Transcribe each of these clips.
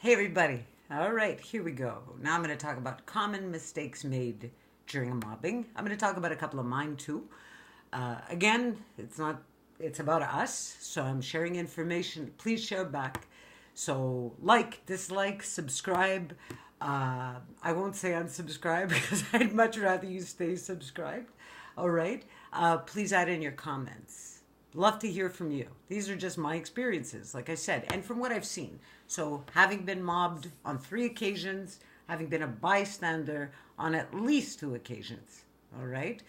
Hey everybody. All right, here we go. Now I'm going to talk about common mistakes made during a mobbing. I'm going to talk about a couple of mine too. Again, it's about us, so I'm sharing information. Please share back. So like, dislike, subscribe. I won't say unsubscribe because I'd much rather you stay subscribed. All right. Please add in your comments. Love to hear from you. These are just my experiences, like I said, and from what I've seen. So, having been mobbed on 3 occasions, having been a bystander on at least 2 occasions. All right?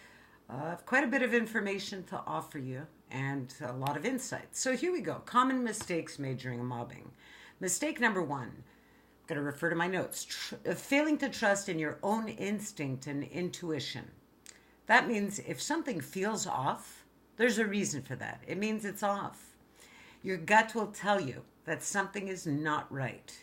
Quite a bit of information to offer you and a lot of insight. So, here we go. Common mistakes made during a mobbing. Mistake number 1. I'm going to refer to my notes. Failing to trust in your own instinct and intuition. That means if something feels off, there's a reason for that. It means it's off. Your gut will tell you that something is not right.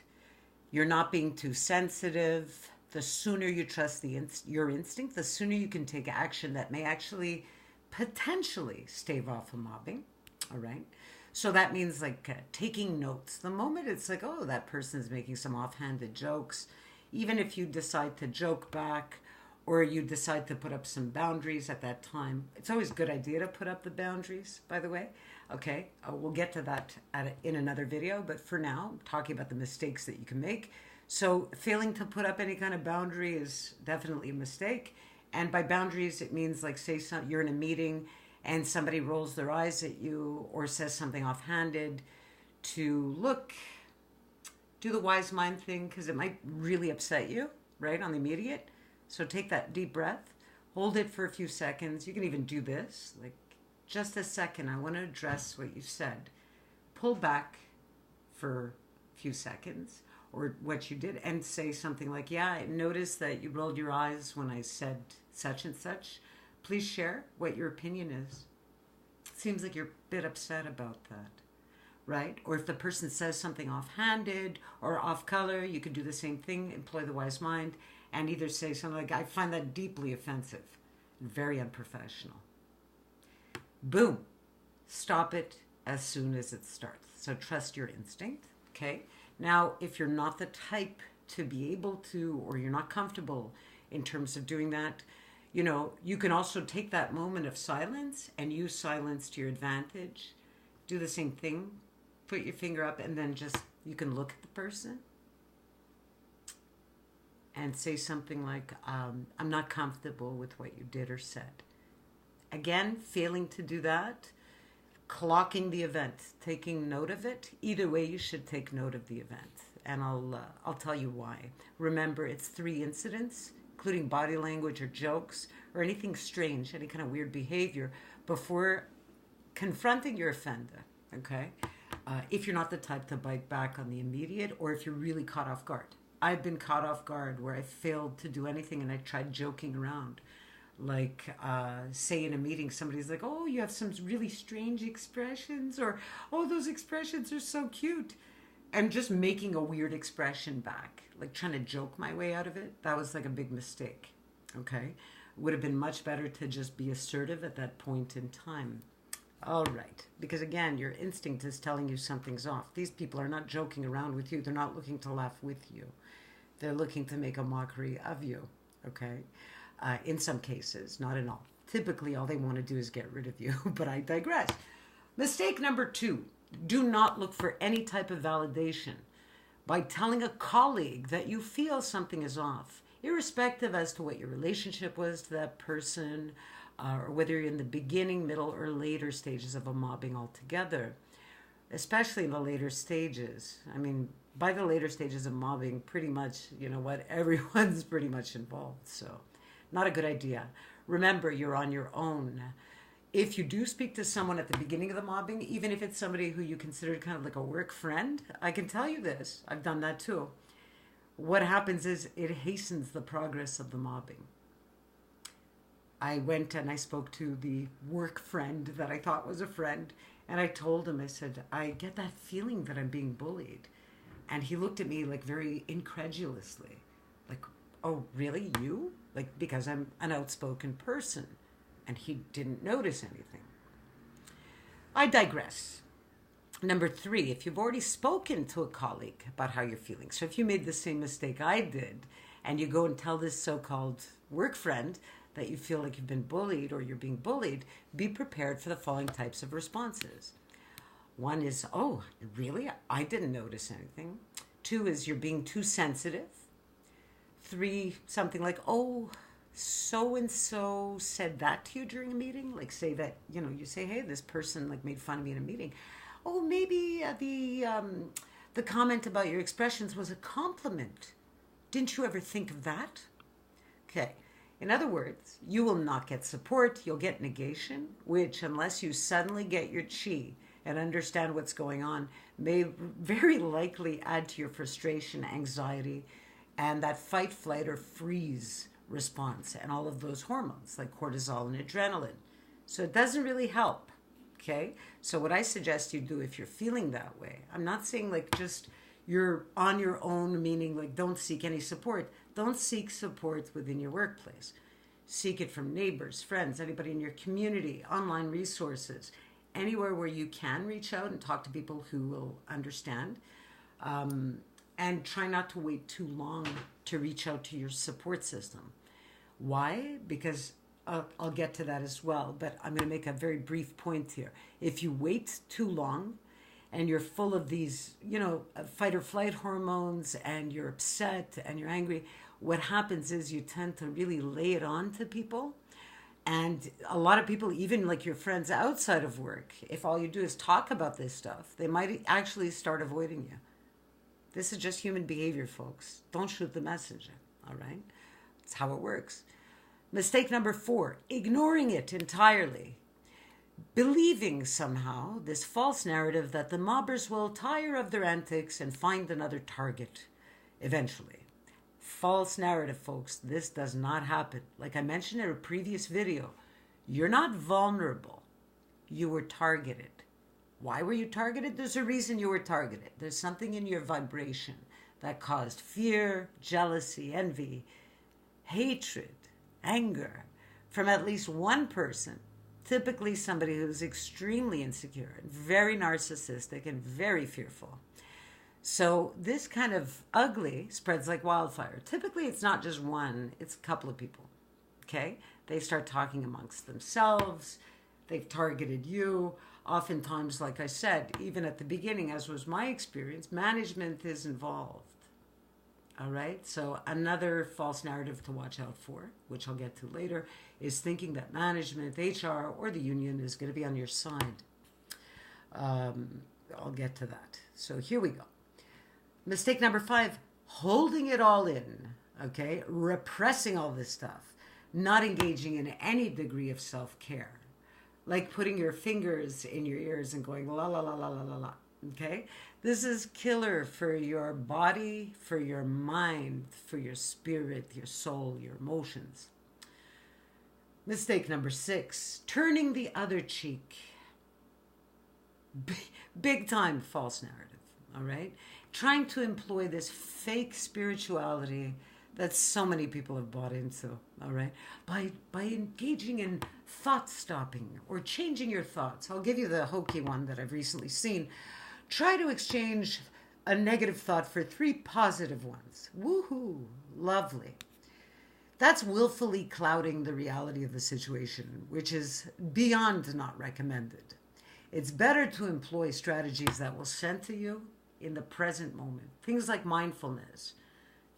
You're not being too sensitive. The sooner you trust your instinct, the sooner you can take action that may actually potentially stave off a mobbing. All right? So that means taking notes. The moment it's like, oh, that person's making some offhanded jokes, even if you decide to joke back, or you decide to put up some boundaries at that time. It's always a good idea to put up the boundaries, by the way. Okay, we'll get to that in another video, but for now, I'm talking about the mistakes that you can make. So failing to put up any kind of boundary is definitely a mistake. And by boundaries, it means say you're in a meeting and somebody rolls their eyes at you or says something offhanded, to do the wise mind thing, because it might really upset you, right, on the immediate. So take that deep breath, hold it for a few seconds. You can even do this, just a second. I want to address what you said. Pull back for a few seconds, or what you did, and say something like, yeah, I noticed that you rolled your eyes when I said such and such. Please share what your opinion is. Seems like you're a bit upset about that, right? Or if the person says something offhanded or off color, you could do the same thing, employ the wise mind, and either say something like, I find that deeply offensive, very unprofessional. Boom. Stop it as soon as it starts. So trust your instinct, okay? Now, if you're not the type to be able to, or you're not comfortable in terms of doing that, you can also take that moment of silence and use silence to your advantage. Do the same thing. Put your finger up, and then you can look at the person and say something like, I'm not comfortable with what you did or said. Again, failing to do that, clocking the event, taking note of it. Either way, you should take note of the event, and I'll tell you why. Remember, it's 3 incidents, including body language or jokes or anything strange, any kind of weird behavior, before confronting your offender, okay? If you're not the type to bite back on the immediate, or if you're really caught off guard. I've been caught off guard where I failed to do anything and I tried joking around. Say in a meeting, somebody's like, oh, you have some really strange expressions, or, oh, those expressions are so cute. And just making a weird expression back, trying to joke my way out of it, that was a big mistake, okay? Would have been much better to just be assertive at that point in time. All right, because again, your instinct is telling you something's off. These people are not joking around with you. They're not looking to laugh with you. They're looking to make a mockery of you, okay? In some cases, not in all. Typically, all they want to do is get rid of you, but I digress. Mistake number 2, do not look for any type of validation by telling a colleague that you feel something is off, irrespective as to what your relationship was to that person, or whether you're in the beginning, middle, or later stages of a mobbing altogether, especially in the later stages. I mean, by the later stages of mobbing, pretty much, everyone's pretty much involved. So not a good idea. Remember, you're on your own. If you do speak to someone at the beginning of the mobbing, even if it's somebody who you consider kind of like a work friend, I can tell you this. I've done that too. What happens is it hastens the progress of the mobbing. I went and I spoke to the work friend that I thought was a friend, and I told him, I said, I get that feeling that I'm being bullied. And he looked at me very incredulously, oh, really, you? Because I'm an outspoken person. And he didn't notice anything. I digress. Number 3, if you've already spoken to a colleague about how you're feeling, so if you made the same mistake I did, and you go and tell this so-called work friend that you feel like you've been bullied or you're being bullied, be prepared for the following types of responses. 1 is, oh, really? I didn't notice anything. 2 is, you're being too sensitive. 3, something like, oh, so-and-so said that to you during a meeting. Like, say that, you say, hey, this person like made fun of me in a meeting. Oh, maybe the comment about your expressions was a compliment. Didn't you ever think of that? Okay. In other words, you will not get support. You'll get negation, which, unless you suddenly get your chi and understand what's going on, may very likely add to your frustration, anxiety, and that fight, flight, or freeze response, and all of those hormones like cortisol and adrenaline. So it doesn't really help. Okay? So what I suggest you do if you're feeling that way, I'm not saying like just you're on your own, meaning like don't seek any support. Don't seek support within your workplace. Seek it from neighbors, friends, anybody in your community, online resources, anywhere where you can reach out and talk to people who will understand. And try not to wait too long to reach out to your support system. Why? Because I'll get to that as well, but I'm going to make a very brief point here. If you wait too long and you're full of these, fight or flight hormones, and you're upset and you're angry, what happens is you tend to really lay it on to people. And a lot of people, even like your friends outside of work, if all you do is talk about this stuff, they might actually start avoiding you. This is just human behavior, folks. Don't shoot the messenger, all right? It's how it works. Mistake number 4, ignoring it entirely. Believing somehow this false narrative that the mobbers will tire of their antics and find another target eventually. False narrative, folks. This does not happen. Like I mentioned in a previous video, you're not vulnerable. You were targeted. Why were you targeted? There's a reason you were targeted. There's something in your vibration that caused fear, jealousy, envy, hatred, anger from at least one person, typically somebody who's extremely insecure and very narcissistic and very fearful. So this kind of ugly spreads like wildfire. Typically, it's not just one, it's a couple of people, okay? They start talking amongst themselves. They've targeted you. Oftentimes, like I said, even at the beginning, as was my experience, management is involved. All right? So another false narrative to watch out for, which I'll get to later, is thinking that management, HR, or the union is going to be on your side. I'll get to that. So here we go. Mistake number 5, holding it all in, okay? Repressing all this stuff, not engaging in any degree of self-care. Like putting your fingers in your ears and going la la la la la la la, okay? This is killer for your body, for your mind, for your spirit, your soul, your emotions. Mistake number 6, turning the other cheek. Big time false narrative, all right? Trying to employ this fake spirituality that so many people have bought into, all right? By engaging in thought stopping or changing your thoughts. I'll give you the hokey one that I've recently seen. Try to exchange a negative thought for 3 positive ones. Woohoo, lovely. That's willfully clouding the reality of the situation, which is beyond not recommended. It's better to employ strategies that will center you in the present moment. Things like mindfulness,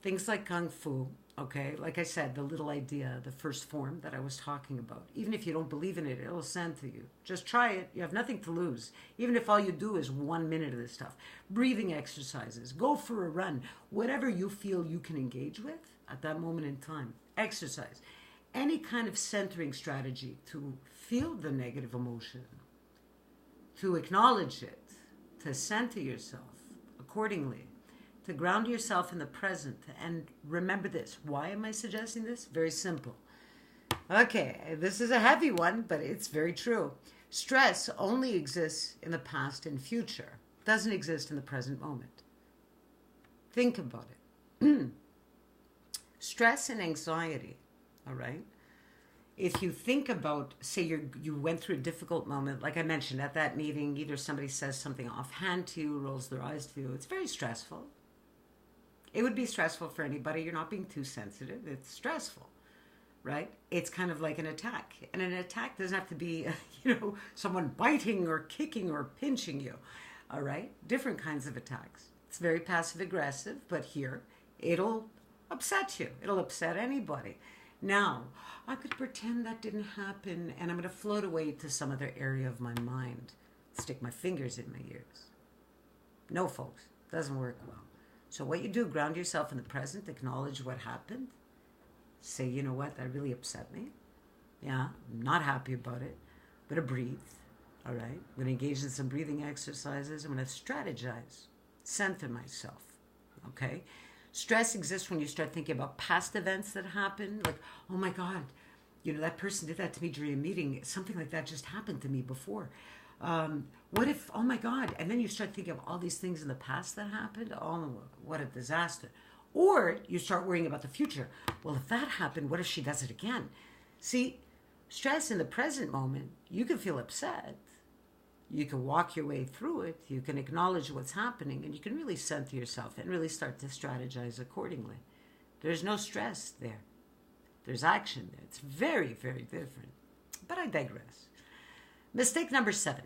things like Kung Fu, okay? Like I said, the little idea, the first form that I was talking about. Even if you don't believe in it, it'll send to you. Just try it. You have nothing to lose. Even if all you do is 1 minute of this stuff. Breathing exercises. Go for a run. Whatever you feel you can engage with at that moment in time. Exercise. Any kind of centering strategy to feel the negative emotion, to acknowledge it, to center yourself accordingly, to ground yourself in the present. And remember this. Why am I suggesting this? Very simple. Okay, this is a heavy one, but it's very true. Stress only exists in the past and future. It doesn't exist in the present moment. Think about it. Stress and anxiety, all right? if you think about, say you went through a difficult moment, like I mentioned at that meeting, either somebody says something offhand to you, rolls their eyes to you, it's very stressful. It would be stressful for anybody. You're not being too sensitive. It's stressful, right? It's kind of like an attack. And an attack doesn't have to be, someone biting or kicking or pinching you, all right? Different kinds of attacks. It's very passive aggressive, but here it'll upset you. It'll upset anybody. Now, I could pretend that didn't happen and I'm going to float away to some other area of my mind, stick my fingers in my ears. No, folks, doesn't work well. So what you do, ground yourself in the present, acknowledge what happened. Say, you know what, that really upset me. Yeah, I'm not happy about it. I'm going to breathe, all right? I'm going to engage in some breathing exercises. I'm going to strategize, center myself, okay? Stress exists when you start thinking about past events that happened. Like, oh my God, that person did that to me during a meeting. Something like that just happened to me before. What if, oh my God, and then you start thinking of all these things in the past that happened. Oh, what a disaster. Or you start worrying about the future. Well, if that happened, what if she does it again? See, stress in the present moment, you can feel upset. You can walk your way through it. You can acknowledge what's happening, and you can really center yourself and really start to strategize accordingly. There's no stress there. There's action there. It's very, very different. But I digress. Mistake number 7,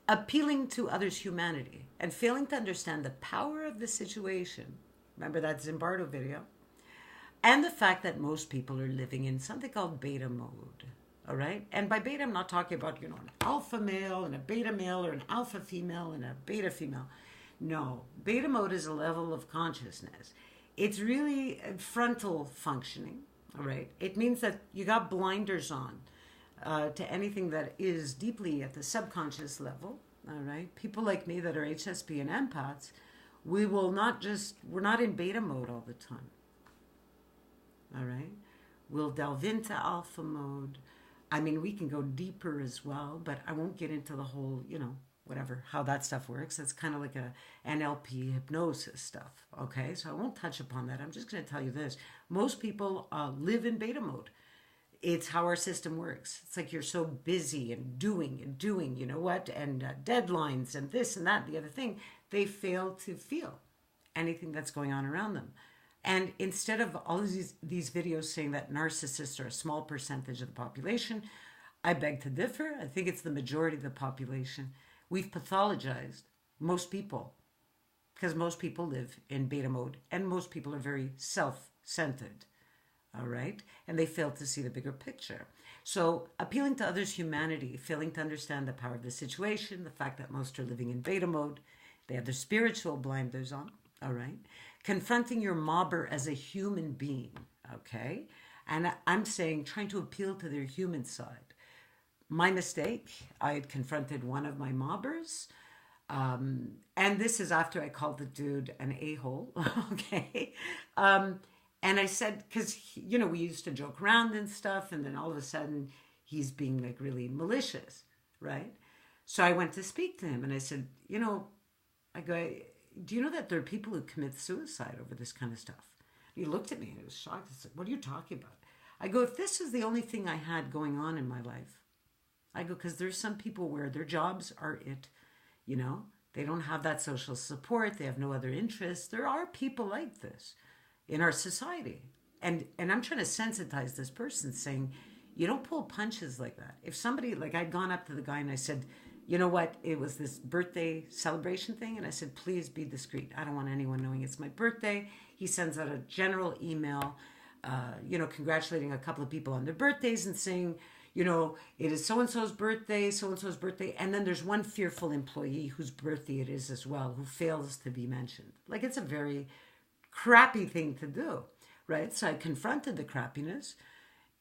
appealing to others' humanity and failing to understand the power of the situation. Remember that Zimbardo video? And the fact that most people are living in something called beta mode. All right? And by beta, I'm not talking about, an alpha male and a beta male or an alpha female and a beta female. No, beta mode is a level of consciousness. It's really frontal functioning. All right? It means that you got blinders on to anything that is deeply at the subconscious level. All right? People like me that are HSP and empaths, we're not in beta mode all the time. All right? We'll delve into alpha mode. I mean, we can go deeper as well, but I won't get into the whole, how that stuff works. It's kind of like a NLP hypnosis stuff, okay? So I won't touch upon that. I'm just going to tell you this. Most people live in beta mode. It's how our system works. It's like you're so busy and doing, and deadlines and this and that, and the other thing, they fail to feel anything that's going on around them. And instead of all of these videos saying that narcissists are a small percentage of the population, I beg to differ. I think it's the majority of the population. We've pathologized most people because most people live in beta mode and most people are very self-centered, all right? And they fail to see the bigger picture. So appealing to others' humanity, failing to understand the power of the situation, the fact that most are living in beta mode, they have their spiritual blinders on, all right? Confronting your mobber as a human being, okay? And I'm saying trying to appeal to their human side. My mistake, I had confronted one of my mobbers, and this is after I called the dude an a-hole, okay? And I said, because, we used to joke around and stuff, and then all of a sudden he's being like really malicious, right? So I went to speak to him and I said, I go, do you know that there are people who commit suicide over this kind of stuff? He looked at me and he was shocked. He said, what are you talking about? I go, if this is the only thing I had going on in my life, I go, because there's some people where their jobs are it, they don't have that social support. They have no other interests. There are people like this in our society. And I'm trying to sensitize this person saying, you don't pull punches like that. If somebody, like I'd gone up to the guy and I said, you know what, it was this birthday celebration thing. And I said, please be discreet. I don't want anyone knowing it's my birthday. He sends out a general email, congratulating a couple of people on their birthdays and saying, it is so-and-so's birthday, so-and-so's birthday. And then there's one fearful employee whose birthday it is as well, who fails to be mentioned. Like, it's a very crappy thing to do, right? So I confronted the crappiness.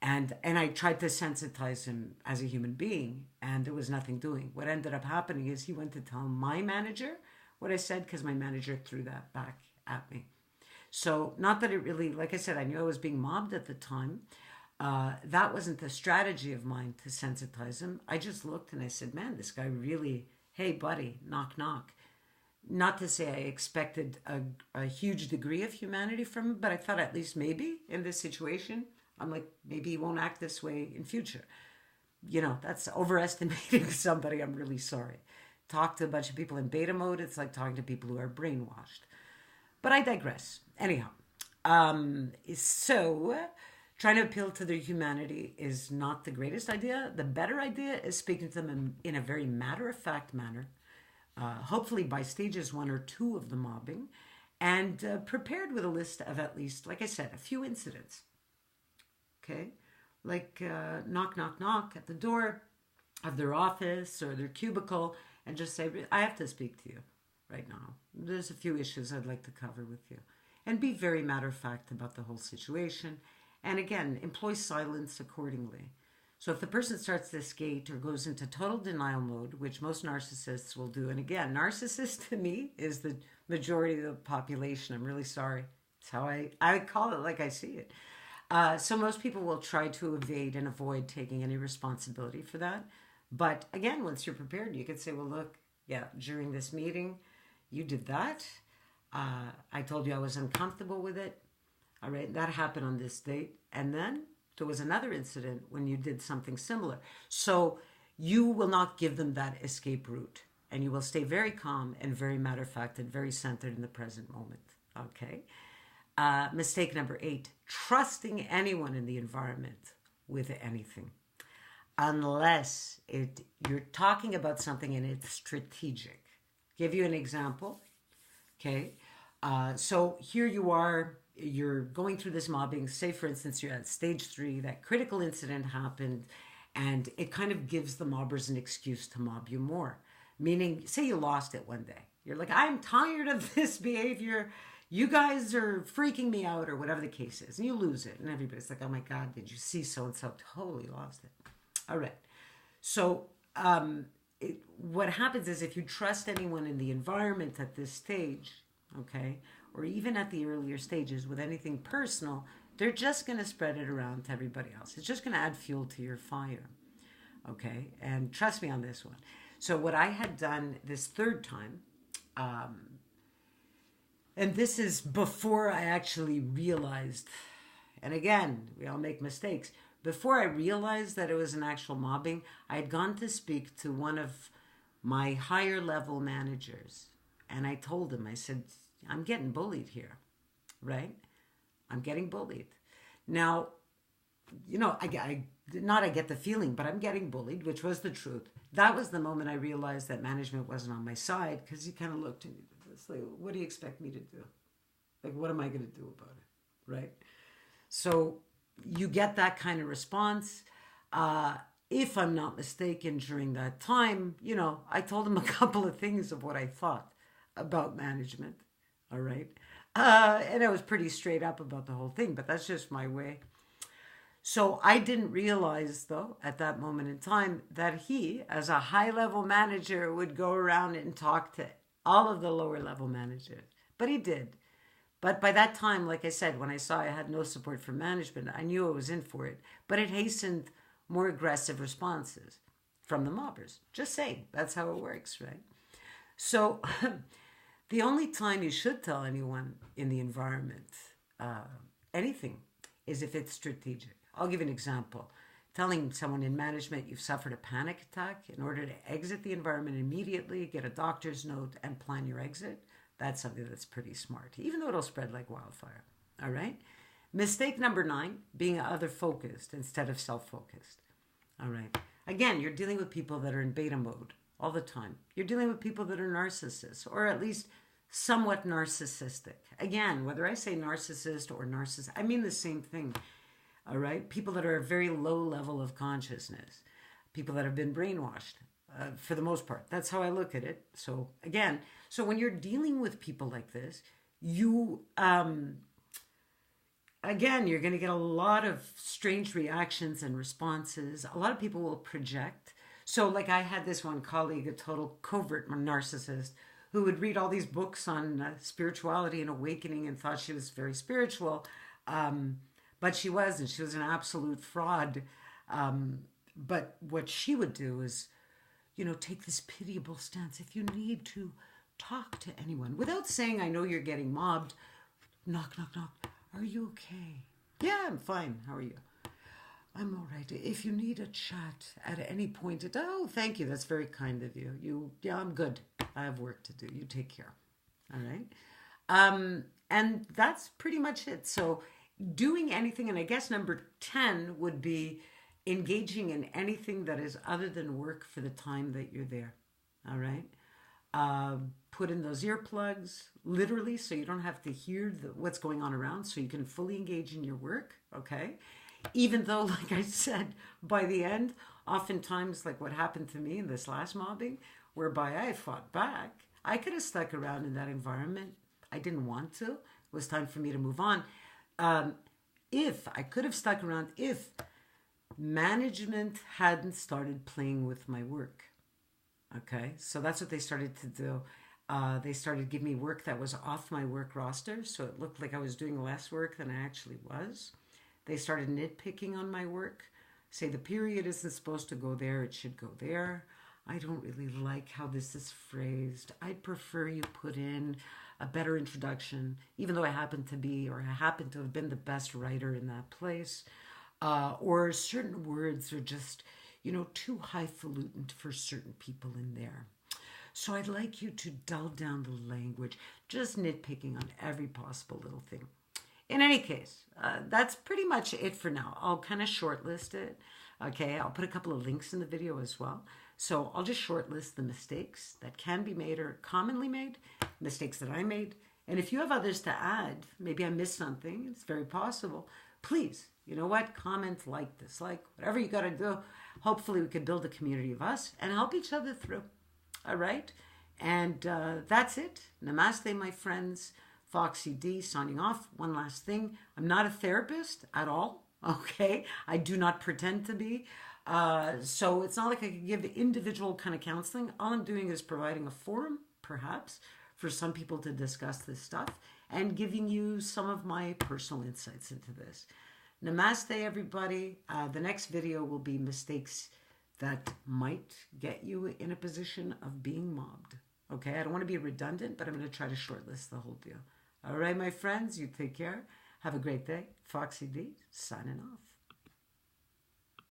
And I tried to sensitize him as a human being, and there was nothing doing. What ended up happening is he went to tell my manager what I said, because my manager threw that back at me. So not that it really, like I said, I knew I was being mobbed at the time. That wasn't the strategy of mine to sensitize him. I just looked and I said, man, this guy really, hey, buddy, knock, knock. Not to say I expected a huge degree of humanity from him, but I thought at least maybe in this situation, I'm like, maybe he won't act this way in future. That's overestimating somebody. I'm really sorry. Talk to a bunch of people in beta mode, it's like talking to people who are brainwashed. But I digress. Anyhow, so trying to appeal to their humanity is not the greatest idea. The better idea is speaking to them in a very matter-of-fact manner, hopefully by stages 1 or 2 of the mobbing, and prepared with a list of at least, like I said, a few incidents. Okay? Like knock, knock, knock at the door of their office or their cubicle and just say, I have to speak to you right now. There's a few issues I'd like to cover with you. And be very matter-of-fact about the whole situation. And again, employ silence accordingly. So if the person starts to skate or goes into total denial mode, which most narcissists will do, and again, narcissist to me is the majority of the population. I'm really sorry. It's how I call it like I see it. So most people will try to evade and avoid taking any responsibility for that. But again, once you're prepared, you could say, well, look, yeah, during this meeting, you did that. I told you I was uncomfortable with it. All right, that happened on this date. And then there was another incident when you did something similar. So you will not give them that escape route. And you will stay very calm and very matter-of-fact and very centered in the present moment. Okay? Mistake number 8, trusting anyone in the environment with anything. Unless you're talking about something and it's strategic. Give you an example. Okay? So here you are, you're going through this mobbing. Say, for instance, you're at stage 3, that critical incident happened, and it kind of gives the mobbers an excuse to mob you more. Meaning, say you lost it one day. You're like, I'm tired of this behavior. You guys are freaking me out, or whatever the case is. And you lose it. And everybody's like, oh my God, did you see so-and-so totally lost it? All right. So what happens is if you trust anyone in the environment at this stage, okay, or even at the earlier stages with anything personal, they're just going to spread it around to everybody else. It's just going to add fuel to your fire, okay? And trust me on this one. So what I had done this third time, and this is before I actually realized, and again, we all make mistakes. Before I realized that it was an actual mobbing, I had gone to speak to one of my higher level managers. And I told him, I said, I'm getting bullied here, right? I'm getting bullied. Now, I get the feeling, but I'm getting bullied, which was the truth. That was the moment I realized that management wasn't on my side, because he kind of looked at me. It's like, what do you expect me to do? Like, what am I going to do about it, right? So you get that kind of response. If I'm not mistaken, during that time, I told him a couple of things of what I thought about management, all right? And I was pretty straight up about the whole thing, but that's just my way. So I didn't realize, though, at that moment in time, that he, as a high-level manager, would go around and talk to all of the lower-level managers. But he did. But by that time, like I said, when I saw I had no support from management, I knew I was in for it. But it hastened more aggressive responses from the mobbers. Just saying, that's how it works, right? So the only time you should tell anyone in the environment anything is if it's strategic. I'll give you an example. Telling someone in management you've suffered a panic attack in order to exit the environment immediately, get a doctor's note, and plan your exit. That's something that's pretty smart, even though it'll spread like wildfire. All right? Mistake number 9, being other-focused instead of self-focused. All right? Again, you're dealing with people that are in beta mode all the time. You're dealing with people that are narcissists, or at least somewhat narcissistic. Again, whether I say narcissist or narcissist, I mean the same thing. All right? People that are a very low level of consciousness. People that have been brainwashed. For the most part. That's how I look at it. So again, when you're dealing with people like this, you, again, you're going to get a lot of strange reactions and responses. A lot of people will project. So like I had this one colleague, a total covert narcissist, who would read all these books on spirituality and awakening and thought she was very spiritual. But she wasn't. She was an absolute fraud. But what she would do is, take this pitiable stance. If you need to talk to anyone, without saying, I know you're getting mobbed, knock, knock, knock. Are you okay? Yeah, I'm fine. How are you? I'm all right. If you need a chat at any point, oh, thank you. That's very kind of you. Yeah, I'm good. I have work to do. You take care. All right. And that's pretty much it. So, doing anything, and I guess number 10 would be engaging in anything that is other than work for the time that you're there. All right. Put in those earplugs, literally, so you don't have to hear what's going on around, so you can fully engage in your work. Okay. Even though, like I said, by the end, oftentimes, like what happened to me in this last mobbing, whereby I fought back, I could have stuck around in that environment. I didn't want to. It was time for me to move on. If I could have stuck around, if management hadn't started playing with my work. Okay, so that's what they started to do. They started giving me work that was off my work roster, so it looked like I was doing less work than I actually was. They started nitpicking on my work. Say the period isn't supposed to go there, it should go there. I don't really like how this is phrased. I'd prefer you put in a better introduction, even though I happen to be, or I happen to have been the best writer in that place. Or certain words are just, too highfalutin for certain people in there. So I'd like you to dull down the language, just nitpicking on every possible little thing. In any case, that's pretty much it for now. I'll kind of shortlist it. Okay, I'll put a couple of links in the video as well. So I'll just shortlist the mistakes that can be made or commonly made, mistakes that I made. And if you have others to add, maybe I missed something, it's very possible. Please, you know what? Comment, like, dislike, whatever you got to do. Hopefully we could build a community of us and help each other through. All right? And that's it. Namaste, my friends. Foxy D signing off. One last thing. I'm not a therapist at all. Okay? I do not pretend to be. So it's not like I can give individual kind of counseling. All I'm doing is providing a forum, perhaps, for some people to discuss this stuff and giving you some of my personal insights into this. Namaste, everybody. The next video will be mistakes that might get you in a position of being mobbed. Okay? I don't want to be redundant, but I'm going to try to shortlist the whole deal. All right, my friends, you take care. Have a great day. Foxy D, signing off.